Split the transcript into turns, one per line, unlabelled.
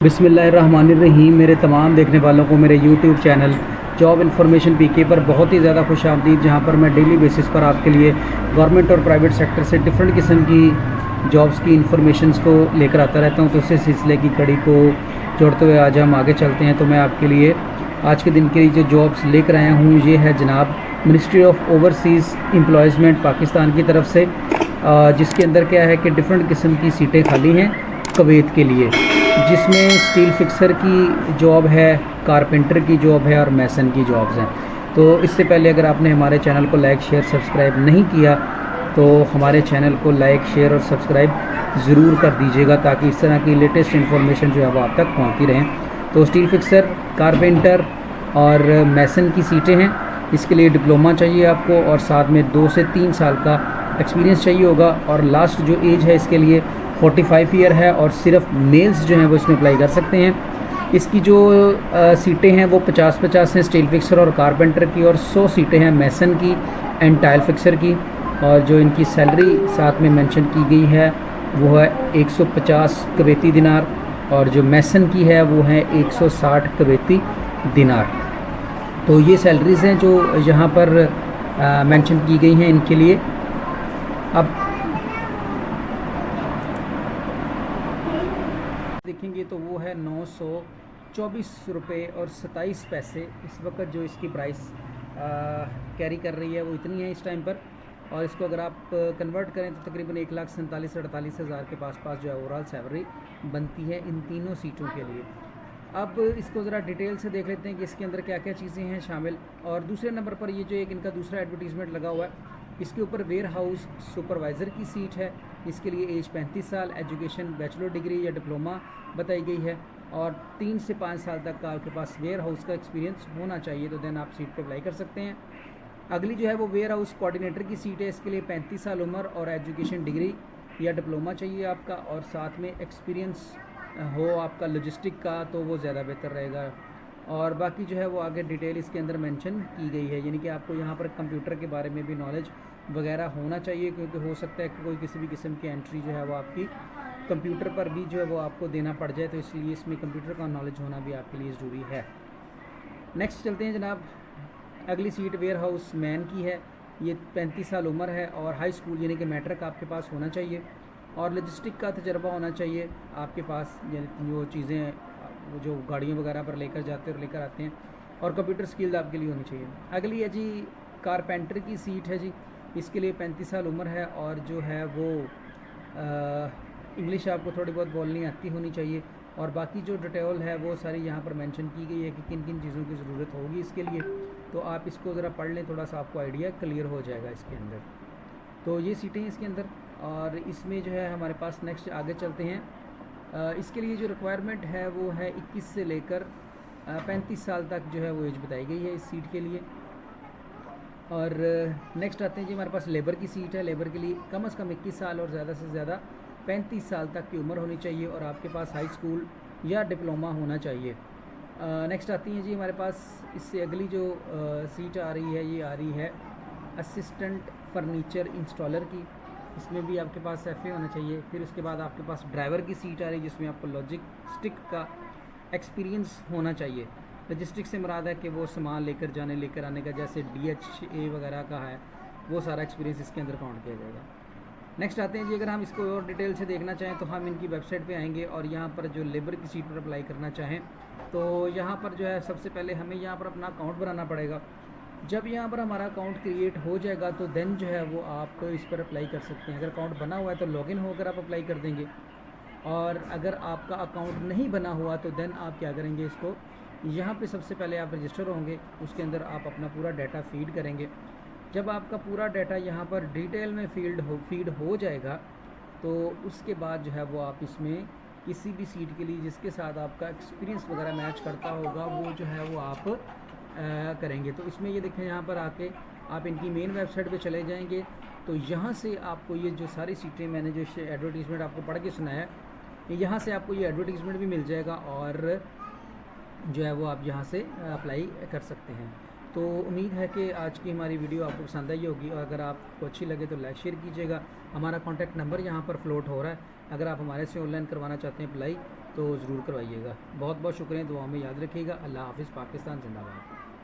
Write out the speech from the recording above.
बिस्मिल्लाहिर्रहमानिर्रहीम। मेरे तमाम देखने वालों को मेरे यूट्यूब चैनल जॉब इन्फॉर्मेशन पीके पर बहुत ही ज़्यादा खुश आमदीद, जहाँ पर मैं डेली बेसिस पर आपके लिए गवर्नमेंट और प्राइवेट सेक्टर से डिफरेंट किस्म की जॉब्स की इन्फॉर्मेशंस को लेकर आता रहता हूँ। तो इसी सिलसिले की कड़ी को जोड़ते हुए आज हम आगे चलते हैं। तो मैं आपके लिए आज के दिन के लिए जो जॉब्स लेकर आया हूँ ये है जनाब मिनिस्ट्री ऑफ ओवरसीज़ एम्प्लॉयज़मेंट पाकिस्तान की तरफ से, जिसके अंदर क्या है कि डिफरेंट किस्म की सीटें खाली हैं कुवैत के लिए, जिसमें स्टील फिक्सर की जॉब है, कारपेंटर की जॉब है और मैसन की जॉब्स हैं। तो इससे पहले अगर आपने हमारे चैनल को लाइक शेयर सब्सक्राइब नहीं किया तो हमारे चैनल को लाइक शेयर और सब्सक्राइब ज़रूर कर दीजिएगा, ताकि इस तरह की लेटेस्ट इन्फॉर्मेशन जो है वो आप तक पहुँचती रहें। तो स्टील फिक्सर, कारपेंटर और मैसन की सीटें हैं। इसके लिए डिप्लोमा चाहिए आपको और साथ में 2 से 3 साल का एक्सपीरियंस चाहिए होगा। और लास्ट जो एज है इसके लिए 45 ईयर है और सिर्फ मेल्स जो हैं वो इसमें अप्लाई कर सकते हैं। इसकी जो सीटें हैं वो 50-50 हैं स्टील फिक्सर और कारपेंटर की, और 100 सीटें हैं मैसन की एंड टाइल फिक्सर की। और जो इनकी सैलरी साथ में मेंशन की गई है वो है 150 कुवैती दिनार, और जो मैसन की है वो है 160 कुवैती दिनार। तो ये सैलरीज़ हैं जो यहाँ पर मेंशन की गई हैं इनके लिए। अब देखेंगे तो वो है 924 रुपये और 27 पैसे इस वक्त जो इसकी प्राइस कैरी कर रही है वो इतनी है इस टाइम पर। और इसको अगर आप कन्वर्ट करें तो तकरीबन 1,47,48,000 के पास जो है ओवरऑल सैलरी बनती है इन तीनों सीटों के लिए। अब इसको ज़रा डिटेल से देख लेते हैं कि इसके अंदर क्या क्या चीज़ें हैं शामिल। और दूसरे नंबर पर ये जो एक इनका दूसरा एडवर्टीज़मेंट लगा हुआ है, इसके ऊपर वेयर हाउस सुपरवाइज़र की सीट है। इसके लिए एज 35 साल, एजुकेशन बैचलर डिग्री या डिप्लोमा बताई गई है, और 3 से 5 साल तक का आपके पास वेयर हाउस का एक्सपीरियंस होना चाहिए, तो देन आप सीट पे अप्लाई कर सकते हैं। अगली जो है वो वेयर हाउस कोऑर्डिनेटर की सीट है। इसके लिए 35 साल उम्र और एजुकेशन डिग्री या डिप्लोमा चाहिए आपका, और साथ में एक्सपीरियंस हो आपका लॉजिस्टिक का तो वो ज़्यादा बेहतर रहेगा। और बाकी जो है वो आगे डिटेल इसके अंदर मेंशन की गई है, यानी कि आपको यहाँ पर कंप्यूटर के बारे में भी नॉलेज वगैरह होना चाहिए, क्योंकि हो सकता है कि कोई किसी भी किस्म की एंट्री जो है वो आपकी कंप्यूटर पर भी जो है वो आपको देना पड़ जाए, तो इसलिए इसमें कंप्यूटर का नॉलेज होना भी आपके लिए ज़रूरी है। नेक्स्ट चलते हैं जनाब। अगली सीट वेयर हाउस मैन की है। ये 35 साल उम्र है और हाई स्कूल यानी कि मैट्रिक आपके पास होना चाहिए, और लॉजिस्टिक का तजर्बा होना चाहिए आपके पास, जो चीज़ें वो जो गाड़ियों वगैरह पर लेकर जाते और लेकर आते हैं, और कंप्यूटर स्किल्स आपके लिए होनी चाहिए। अगली है जी कारपेंटर की सीट है जी। इसके लिए 35 साल उम्र है और जो है वो इंग्लिश आपको थोड़ी बहुत बोलनी आती होनी चाहिए। और बाकी जो डिटेल है वो सारी यहाँ पर मेंशन की गई है कि किन किन चीज़ों की ज़रूरत होगी इसके लिए, तो आप इसको ज़रा पढ़ लें, थोड़ा सा आपको आइडिया क्लियर हो जाएगा इसके अंदर। तो ये सीटें इसके अंदर, और इसमें जो है हमारे पास नेक्स्ट आगे चलते हैं। इसके लिए जो रिक्वायरमेंट है वो है 21 से लेकर 35 साल तक जो है वो एज बताई गई है इस सीट के लिए। और नेक्स्ट आते हैं जी, हमारे पास लेबर की सीट है। लेबर के लिए कम से कम 21 साल और ज़्यादा से ज़्यादा 35 साल तक की उम्र होनी चाहिए, और आपके पास हाई स्कूल या डिप्लोमा होना चाहिए। नेक्स्ट आती हैं जी हमारे पास इससे अगली जो सीट आ रही है, ये आ रही है असिस्टेंट फर्नीचर इंस्टॉलर की। इसमें भी आपके पास FA होना चाहिए। फिर उसके बाद आपके पास ड्राइवर की सीट आ रही है, जिसमें आपको लॉजिस्टिक का एक्सपीरियंस होना चाहिए। लॉजिस्टिक से मुराद है कि वो सामान लेकर जाने लेकर आने का, जैसे DHA वगैरह का है, वो सारा एक्सपीरियंस इसके अंदर काउंट किया जाएगा। नेक्स्ट आते हैं जी, अगर हम इसको और डिटेल से देखना चाहें तो हम इनकी वेबसाइट पे आएंगे, और यहाँ पर जो लेबर की सीट पर अप्लाई करना चाहें तो यहाँ पर जो है सबसे पहले हमें यहाँ पर अपना अकाउंट बनाना पड़ेगा। जब यहाँ पर हमारा अकाउंट क्रिएट हो जाएगा तो देन जो है वो आप इस पर अप्लाई कर सकते हैं। अगर अकाउंट बना हुआ है तो लॉगिन होकर आप अप्लाई कर देंगे, और अगर आपका अकाउंट नहीं बना हुआ तो देन आप क्या करेंगे, इसको यहाँ पे सबसे पहले आप रजिस्टर होंगे, उसके अंदर आप अपना पूरा डाटा फीड करेंगे। जब आपका पूरा डाटा यहाँ पर डिटेल में फीड हो जाएगा तो उसके बाद जो है वो आप इसमें किसी भी सीट के लिए जिसके साथ आपका एक्सपीरियंस वगैरह मैच करता होगा वो जो है वो आप करेंगे। तो इसमें ये देखें, यहाँ पर आके आप इनकी मेन वेबसाइट पे चले जाएंगे, तो यहाँ से आपको ये जो सारी सीटें मैंने जो एडवर्टीज़मेंट आपको पढ़ के सुनाया है, यहाँ से आपको ये एडवर्टीज़मेंट भी मिल जाएगा, और जो है वो आप यहाँ से अप्लाई कर सकते हैं। तो उम्मीद है कि आज की हमारी वीडियो आपको पसंद आई होगी, और अगर आपको अच्छी लगे तो लाइक शेयर कीजिएगा। हमारा कॉन्टैक्ट नंबर यहाँ पर फ्लोट हो रहा है, अगर आप हमारे से ऑनलाइन करवाना चाहते हैं अप्लाई तो ज़रूर करवाइएगा। बहुत बहुत शुक्रिया, दुआ में याद रखिएगा। अल्लाह हाफ़िज़। पाकिस्तान जिंदाबाद।